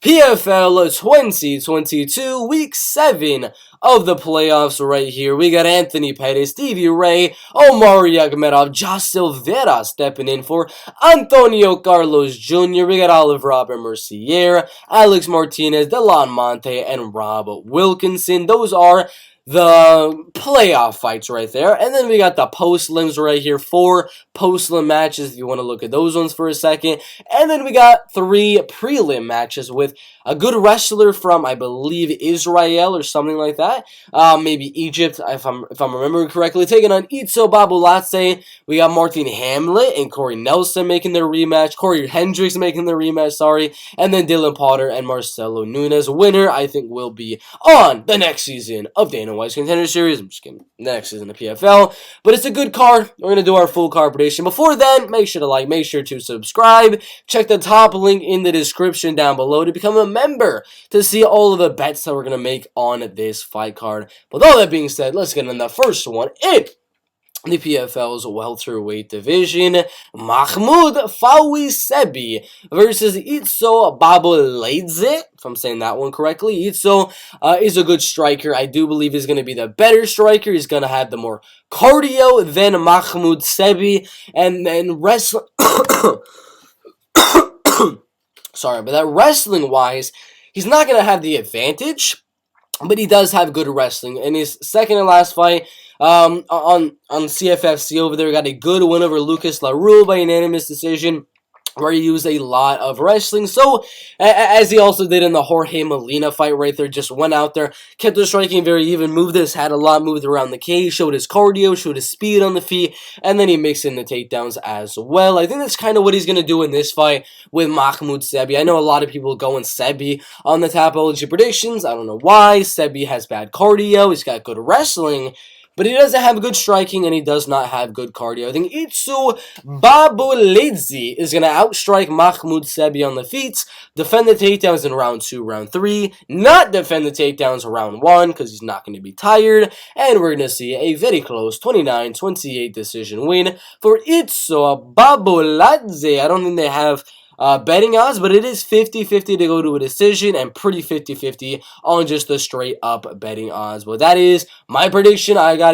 PFL 2022, Week 7 of the playoffs right here. We got Anthony Pettis, Stevie Ray, Omari, Akhmedov, Silveira stepping in for Antonio Carlos Jr. We got Oliver Mercier, Alex Martinez, Delan, Monte, and Rob Wilkinson. Those are the playoff fights right there. And then we got the post-lims right here. 4 post-lim matches if you want to look at those ones for a second. And then we got 3 prelim matches with a good wrestler from, I believe, Israel or something like that. Maybe Egypt, if I'm remembering correctly. Taking on Babulaidze. We got Hamlet and Cory Nelson making their rematch. Hendricks making their rematch, sorry. And then Dylan Potter and Marcelo Nunes. Winner, I think, will be on the next season of Dana White's Contender Series. I'm just kidding. Next season of PFL. But it's a good card. We're going to do our full card prediction. Before then, make sure to like, make sure to subscribe. Check the top link in the description down below to become a member to see all of the bets that we're going to make on this fight card. With all that being said, let's get into the first one. The PFL's welterweight division, Mahmoud Sebie versus Babulaidze, if I'm saying that one correctly. Itzo is a good striker. I do believe he's going to be the better striker. He's going to have the more cardio than Mahmoud Sebie. And then wrestling... Sorry, but that wrestling-wise, he's not going to have the advantage. But he does have good wrestling. In his second and last fight on CFFC over there, got a good win over Lucas LaRue by unanimous decision, where he used a lot of wrestling. So, as he also did in the Jorge Molina fight right there, just went out there, kept the striking very even, moved his head a lot, moved around the cage, showed his cardio, showed his speed on the feet, and then he mixed in the takedowns as well. I think that's kind of what he's going to do in this fight with Mahmoud Sebie. I know a lot of people going Sebie on the Tapology predictions. I don't know why. Sebie has bad cardio. He's got good wrestling, but he doesn't have good striking, and he does not have good cardio. I think Babulaidze is going to outstrike Mahmoud Sebie on the feet, defend the takedowns in round 2, round 3, not defend the takedowns round 1, because he's not going to be tired, and we're going to see a very close 29-28 decision win for Babulaidze. I don't think they have betting odds, but it is 50-50 to go to a decision and pretty 50-50 on just the straight up betting odds. But that is my prediction. I got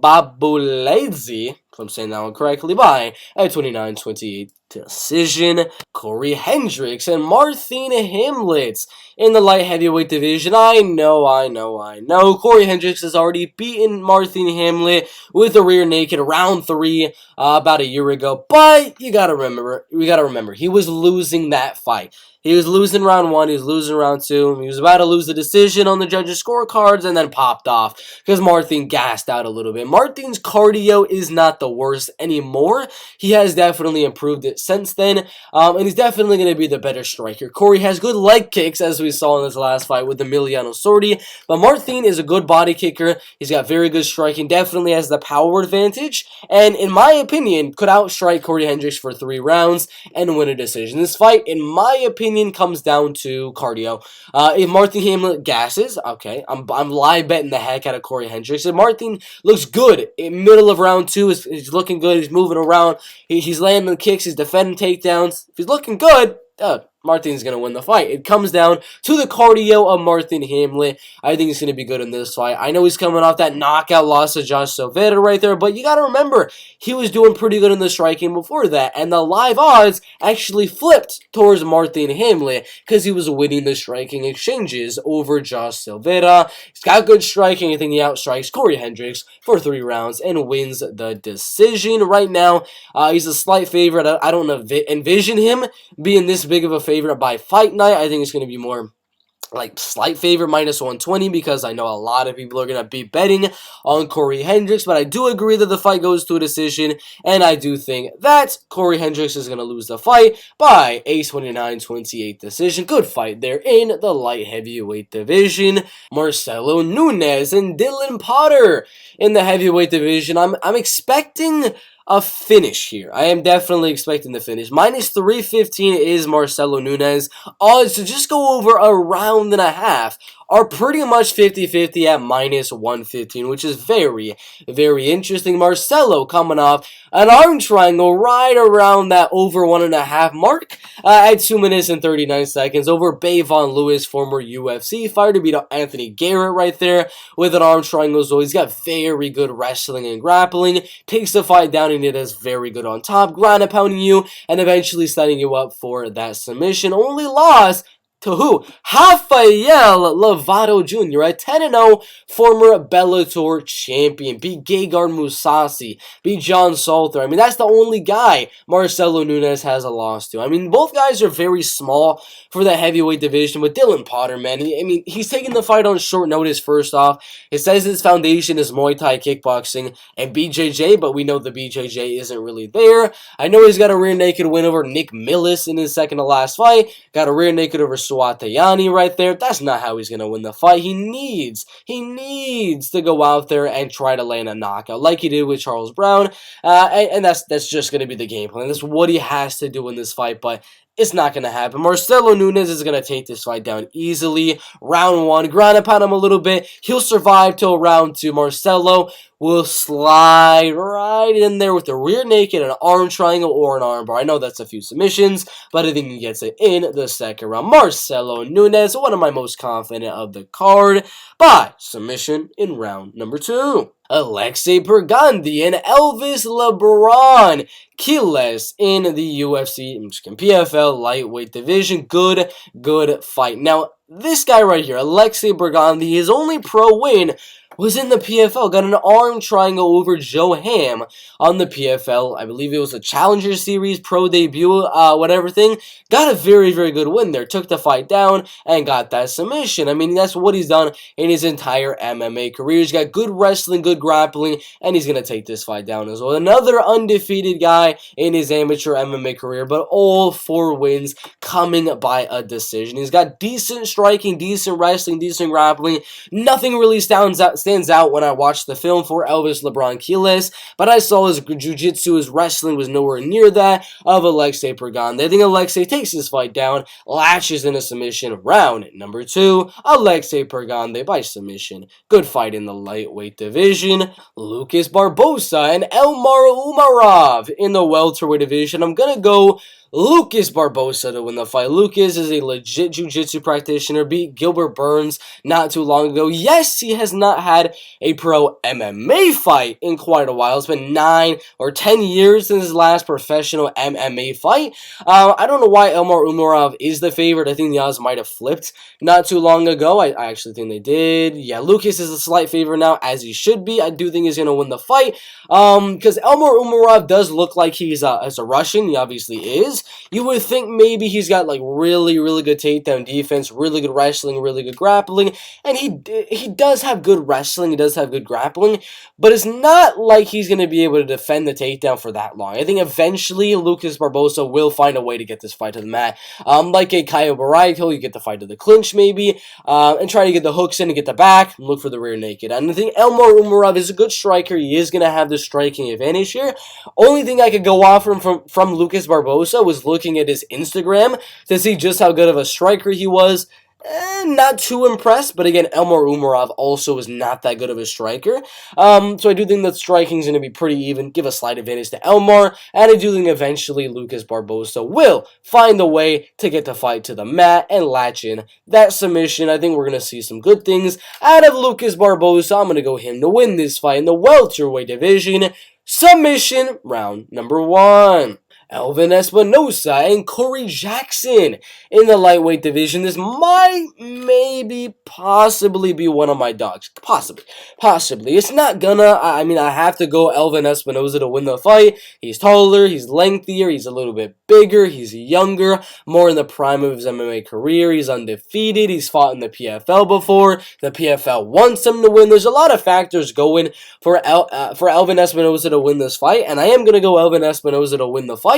Babulaidze, if I'm saying that one correctly, by a 29-28 decision. Cory Hendricks and Hamlet in the light heavyweight division. I know. Cory Hendricks has already beaten Hamlet with a rear naked round 3 about a year ago. But we gotta remember, he was losing that fight. He was losing round 1, he was losing round 2, he was about to lose the decision on the judges' scorecards and then popped off because Martin gassed out a little bit. Martin's cardio is not the worst anymore. He has definitely improved it since then, and he's definitely going to be the better striker. Cory has good leg kicks, as we saw in this last fight with Emiliano Sordi, but Martin is a good body kicker. He's got very good striking, definitely has the power advantage, and in my opinion, could outstrike Cory Hendricks for 3 rounds and win a decision. This fight, in my opinion, comes down to cardio. If Hamlet gasses, okay, I'm live betting the heck out of Cory Hendricks. If Martin looks good in middle of round 2, he's looking good, he's moving around, he's landing kicks, he's defending takedowns. If he's looking good, Martin's going to win the fight. It comes down to the cardio of Hamlet. I think he's going to be good in this fight. I know he's coming off that knockout loss to Silveira right there, but you got to remember, he was doing pretty good in the striking before that, and the live odds actually flipped towards Hamlet because he was winning the striking exchanges over Silveira. He's got good striking. I think he outstrikes Cory Hendricks for 3 rounds and wins the decision. Right now, he's a slight favorite. I don't envision him being this big of a favorite by fight night. I think it's going to be more like slight favorite, -120, because I know a lot of people are going to be betting on Cory Hendricks, but I do agree that the fight goes to a decision, and I do think that Cory Hendricks is going to lose the fight by a 29-28 decision. Good fight there in the light heavyweight division. Marcelo Nunes and Dylan Potter in the heavyweight division. I'm expecting a finish here. I am definitely expecting the finish. Minus 315 is Marcelo Nunes. Odds to just go over a round and a half are pretty much 50-50 at minus 115, which is very, very interesting. Marcelo coming off an arm triangle right around that over 1.5 mark at 2 minutes and 39 seconds over Bavon Lewis, former UFC fighter, to beat Anthony Garrett right there with an arm triangle. So he's got very good wrestling and grappling, takes the fight down, and it is very good on top, ground and pounding you, and eventually setting you up for that submission. Only loss to who? Rafael Lovato Jr., a 10-0 former Bellator champion. Beat Gegard Mousasi. Beat John Salter. I mean, that's the only guy Marcelo Nunes has a loss to. I mean, both guys are very small for the heavyweight division, but Dylan Potter, man, he's taking the fight on short notice first off. It says his foundation is Muay Thai kickboxing and BJJ, but we know the BJJ isn't really there. I know he's got a rear naked win over Nick Millis in his second to last fight. Got a rear naked over Swatayani right there. That's not how he's going to win the fight. He needs to go out there and try to land a knockout like he did with Charles Brown. And that's just going to be the game plan. That's what he has to do in this fight, but it's not going to happen. Marcelo Nunes is going to take this fight down easily. Round 1, ground and pound him a little bit. He'll survive till round 2. Marcelo will slide right in there with a rear naked, an arm triangle, or an arm bar. I know that's a few submissions, but I think he gets it in the second round. Marcelo Nunes, one of my most confident of the card, by submission in round number 2. Alexei Pergande and Elvis Lebron Quiles in the UFC PFL lightweight division. Good fight. Now, this guy right here, Alexei Pergande, his only pro win was in the PFL. Got an arm triangle over Joe Ham on the PFL. I believe it was a Challenger Series pro debut, whatever thing. Got a very, very good win there. Took the fight down and got that submission. I mean, that's what he's done in his entire MMA career. He's got good wrestling, good grappling, and he's going to take this fight down as well. Another undefeated guy in his amateur MMA career, but all 4 wins coming by a decision. He's got decent striking, decent wrestling, decent grappling. Nothing really stands out when I watched the film for Elvis Lebron Quiles, but I saw his jiu-jitsu, his wrestling was nowhere near that of Alexei Pergande. I think Alexei takes this fight down, latches in a submission. Round number 2, Alexei Pergande by submission. Good fight in the lightweight division. Lucas Barbosa and Elmar Umarov in the welterweight division. I'm gonna go Lucas Barbosa to win the fight. Lucas is a legit jiu-jitsu practitioner, beat Gilbert Burns not too long ago. Yes, he has not had a pro MMA fight in quite a while. It's been 9 or 10 years since his last professional MMA fight. I don't know why Elmar Umarov is the favorite. I think the odds might have flipped not too long ago. I actually think they did. Yeah, Lucas is a slight favorite now, as he should be. I do think he's going to win the fight because Elmar Umarov does look like he's as a Russian. He obviously is. You would think maybe he's got like really, really good takedown defense, really good wrestling, really good grappling, and he does have good wrestling, he does have good grappling, but it's not like he's going to be able to defend the takedown for that long. I think eventually Lucas Barbosa will find a way to get this fight to the mat. Like a Caio Borrego, you get the fight to the clinch maybe, and try to get the hooks in and get the back, and look for the rear naked. And I think Elmar Umarov is a good striker. He is going to have the striking advantage here. Only thing I could go off from Lucas Barbosa was looking at his Instagram to see just how good of a striker he was. Not too impressed, but again, Elmar Umarov also is not that good of a striker. So I do think that striking is going to be pretty even, give a slight advantage to Elmar, and I do think eventually Lucas Barbosa will find a way to get the fight to the mat and latch in that submission. I think we're going to see some good things out of Lucas Barbosa. I'm going to go him to win this fight in the welterweight division. Submission, round number 1. Elvin Espinoza and Cory Jackson in the lightweight division. This might, maybe, possibly be one of my dogs. Possibly. It's not gonna. I mean, I have to go Elvin Espinoza to win the fight. He's taller, he's lengthier, he's a little bit bigger, he's younger, more in the prime of his MMA career. He's undefeated. He's fought in the PFL before. The PFL wants him to win. There's a lot of factors going for Elvin Espinoza to win this fight, and I am gonna go Elvin Espinoza to win the fight.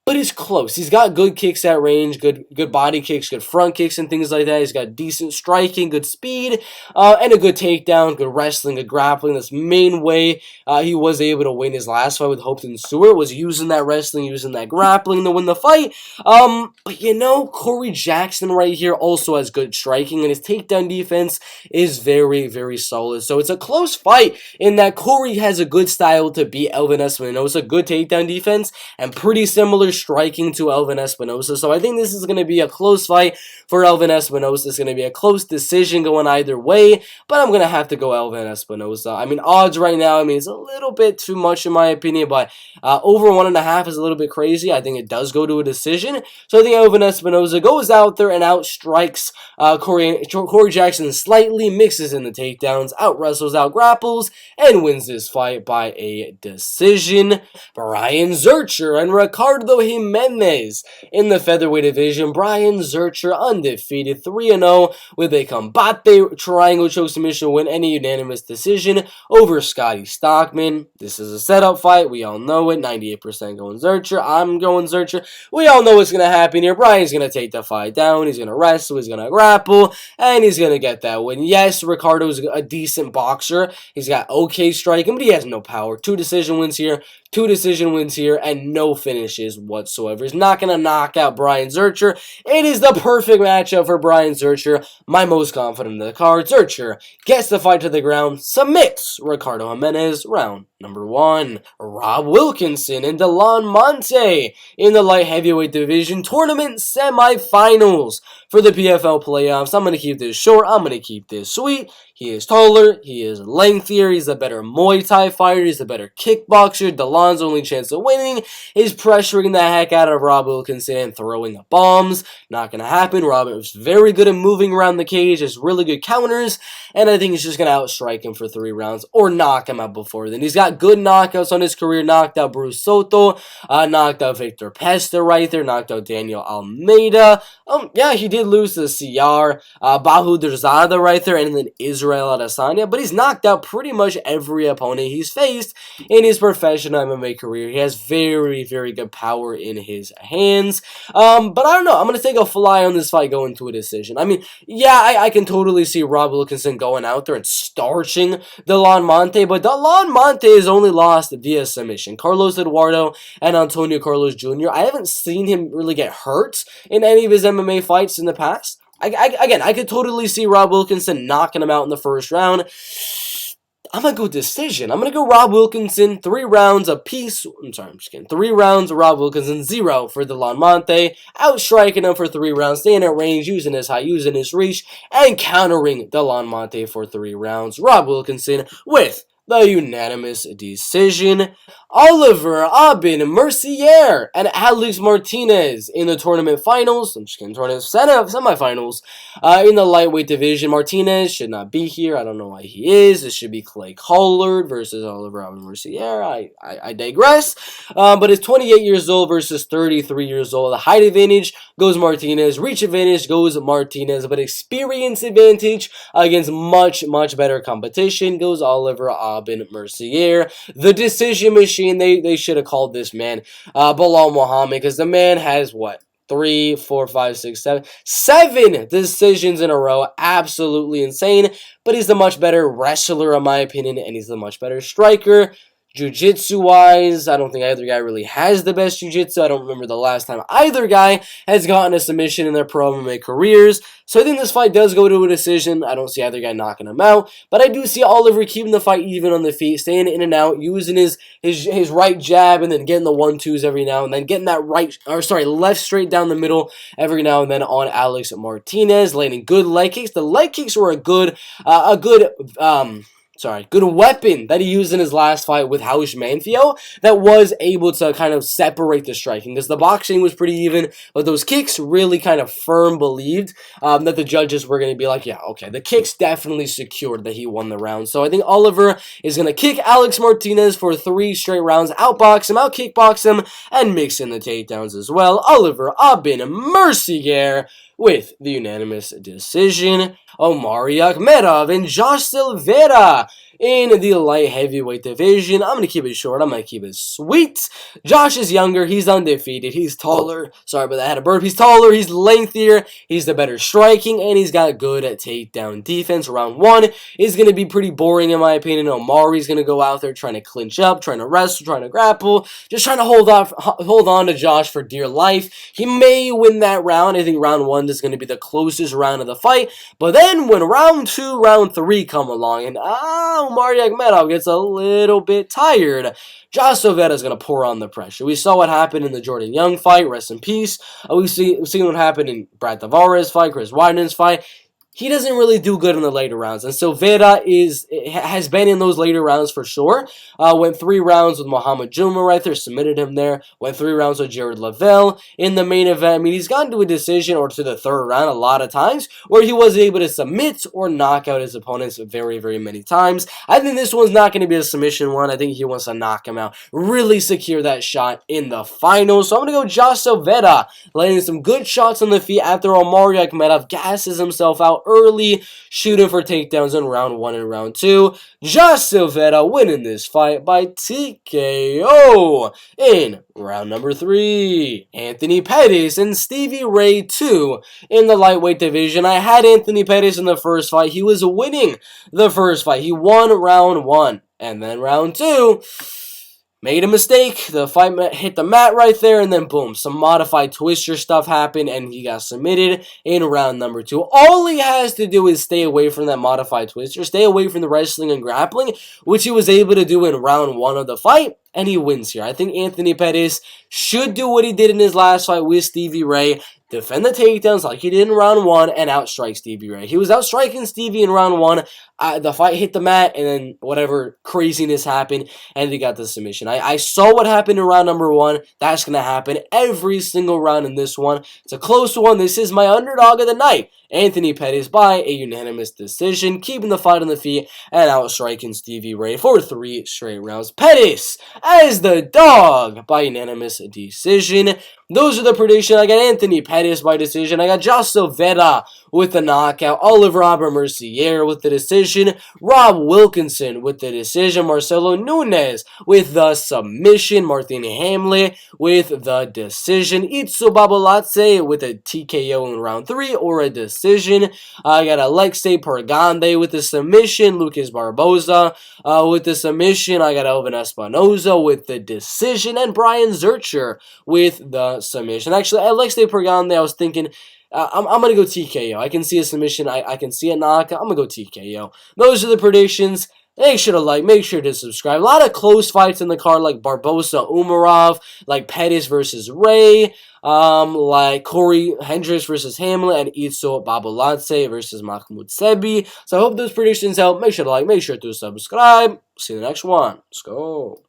but it's close. He's got good kicks at range, good body kicks, good front kicks and things like that. He's got decent striking, good speed, and a good takedown, good wrestling, good grappling. That's the main way he was able to win his last fight with Hopton Stewart, was using that wrestling, using that grappling to win the fight. But you know, Cory Jackson right here also has good striking, and his takedown defense is very, very solid. So it's a close fight in that Cory has a good style to beat Elvin Espinoza, good takedown defense, and pretty similar striking to Elvin Espinoza. So I think this is going to be a close fight for Elvin Espinoza. It's going to be a close decision going either way, but I'm going to have to go Elvin Espinoza. I mean, odds right now, I mean, it's a little bit too much in my opinion, but over 1.5 is a little bit crazy. I think it does go to a decision. So I think Elvin Espinoza goes out there and outstrikes Cory Jackson slightly, mixes in the takedowns, out-wrestles, out-grapples, and wins this fight by a decision. Brahyan Zurcher and Ricardo Jimenez in the featherweight division. Brahyan Zurcher undefeated, 3-0 with a combate triangle choke submission win and a unanimous decision over Scotty Stockman. This is a setup fight. We all know it. 98% going Zurcher. I'm going Zurcher. We all know what's going to happen here. Brahyan's going to take the fight down. He's going to wrestle. He's going to grapple. And he's going to get that win. Yes, Ricardo's a decent boxer. He's got okay striking, but he has no power. 2 decision wins here. 2 decision wins here, and no finishes whatsoever. He's not going to knock out Brahyan Zurcher. It is the perfect matchup for Brahyan Zurcher. My most confident in the card. Zurcher gets the fight to the ground, submits Ricardo Jimenez, round number 1. Rob Wilkinson and Delan Monte in the light heavyweight division tournament semifinals for the PFL playoffs. I'm going to keep this short. I'm going to keep this sweet. He is taller, he is lengthier, he's a better Muay Thai fighter, he's a better kickboxer. Delan's only chance of winning is pressuring the heck out of Rob Wilkinson and throwing the bombs. Not going to happen. Rob is very good at moving around the cage, has really good counters, and I think he's just going to outstrike him for 3 rounds or knock him out before then. He's got good knockouts on his career, knocked out Bruce Soto, knocked out Victor Pesta right there, knocked out Daniel Almeida. Yeah, he did lose to CR, Babulaidze right there, and then Israel Adesanya, but he's knocked out pretty much every opponent he's faced in his professional MMA career. He has very, very good power in his hands. But I don't know. I'm going to take a fly on this fight going to a decision. I mean, yeah, I can totally see Rob Wilkinson going out there and starching Delan Monte, but Delan Monte is only lost via submission. Carlos Eduardo and Antonio Carlos Jr., I haven't seen him really get hurt in any of his MMA fights in the past. Again, I could totally see Rob Wilkinson knocking him out in the first round. I'm going to go decision. I'm going to go Rob Wilkinson, 3 rounds apiece. I'm just kidding. 3 rounds of Rob Wilkinson, 0 for Delan Monte. Outstriking him for 3 rounds, staying at range, using his height, using his reach, and countering Delan Monte for 3 rounds. Rob Wilkinson with the unanimous decision. Oliver Aubin, Mercier, and Alex Martinez in the tournament finals. Tournament semifinals in the lightweight division. Martinez should not be here. I don't know why he is. It should be Clay Collard versus Oliver Aubin Mercier. I digress. But it's 28 years old versus 33 years old. The height advantage goes Martinez. Reach advantage goes Martinez. But experience advantage against much, much better competition goes Oliver Aubin Mercier. The decision machine, they should have called this man Bilal Muhammad, because the man has what? 3, 4, 5, 6, 7 decisions in a row. Absolutely insane. But he's the much better wrestler, in my opinion, and he's the much better striker. Jiu-jitsu-wise, I don't think either guy really has the best jiu-jitsu. I don't remember the last time either guy has gotten a submission in their pro MMA careers. So I think this fight does go to a decision. I don't see either guy knocking him out. But I do see Oliver keeping the fight even on the feet, staying in and out, using his right jab, and then getting the 1-2s every now and then, getting that left straight down the middle every now and then on Alex Martinez, landing good leg kicks. The leg kicks were a good weapon that he used in his last fight with House Manfio that was able to kind of separate the striking, because the boxing was pretty even, but those kicks really kind of believed that the judges were going to be like, yeah, okay, the kicks definitely secured that he won the round. So I think Oliver is going to kick Alex Martinez for 3 straight rounds, outbox him, out-kickbox him, and mix in the takedowns as well. Oliver Aubin Mercier with the unanimous decision. Omari, Akhmedov, and Josh Silveira in the light heavyweight division. I'm going to keep it short. I'm going to keep it sweet. Josh is younger. He's undefeated. He's taller. Sorry about that. I had a burp. He's taller. He's lengthier. He's the better striking, and he's got good takedown defense. Round 1 is going to be pretty boring, in my opinion. Omari's going to go out there trying to clinch up, trying to wrestle, trying to grapple, just trying to hold on to Josh for dear life. He may win that round. I think round 1 is going to be the closest round of the fight. But then when round 2, round 3 come along, and Omari Akhmedov gets a little bit tired, Josh Silveira is going to pour on the pressure. We saw what happened in the Jordan Young fight. Rest in peace. We've seen what happened in Brad Tavares' fight, Chris Weidman's fight. He doesn't really do good in the later rounds, and Silveira has been in those later rounds for sure. Went 3 rounds with Muhammad Juma right there, submitted him there. Went 3 rounds with Jared Lavelle in the main event. I mean, he's gotten to a decision or to the 3rd round a lot of times where he was able to submit or knock out his opponents very, very many times. I think this one's not going to be a submission one. I think he wants to knock him out, really secure that shot in the finals. So I'm going to go Josh Silveira, landing some good shots on the feet after Omari Akhmedov gasses himself out early, shooting for takedowns in round 1 and round 2. Josh Silveira winning this fight by TKO in round number 3. Anthony Pettis and Stevie Ray 2 in the lightweight division. I had Anthony Pettis in the first fight. He was winning the first fight. He won round 1. And then round 2, made a mistake. The fight hit the mat right there, and then boom, some modified twister stuff happened, and he got submitted in round number 2. All he has to do is stay away from that modified twister, stay away from the wrestling and grappling, which he was able to do in round 1 of the fight, and he wins here. I think Anthony Pettis should do what he did in his last fight with Stevie Ray, defend the takedowns like he did in round 1, and outstrike Stevie Ray. He was outstriking Stevie in round 1. The fight hit the mat, and then whatever craziness happened, and he got the submission. I saw what happened in round number 1. That's going to happen every single round in this one. It's a close one. This is my underdog of the night, Anthony Pettis, by a unanimous decision, keeping the fight on the feet and outstriking Stevie Ray for 3 straight rounds. Pettis as the dog by unanimous decision. Those are the predictions. I got Anthony Pettis by decision. I got Josh Silveira with the knockout. Oliver Mercier with the decision. Rob Wilkinson with the decision. Marcelo Nunes with the submission. Hamlet with the decision. Babulaidze with a TKO in round 3 or a decision. I got Alexei Pergande with the submission. Lucas Barbosa with the submission. I got Elvin Espinoza with the decision. And Brahyan Zurcher with the submission. Actually, Alexei Pergande, I was thinking, I'm going to go TKO. I can see a submission. I can see a knockout. I'm going to go TKO. Those are the predictions. Make sure to like, make sure to subscribe. A lot of close fights in the card, like Barbosa, Umarov, like Pettis versus Ray, like Cory, Hendricks versus Hamlet, and Babulaidze versus Mahmoud, Sebie. So I hope those predictions help. Make sure to like, make sure to subscribe. See you in the next one. Let's go.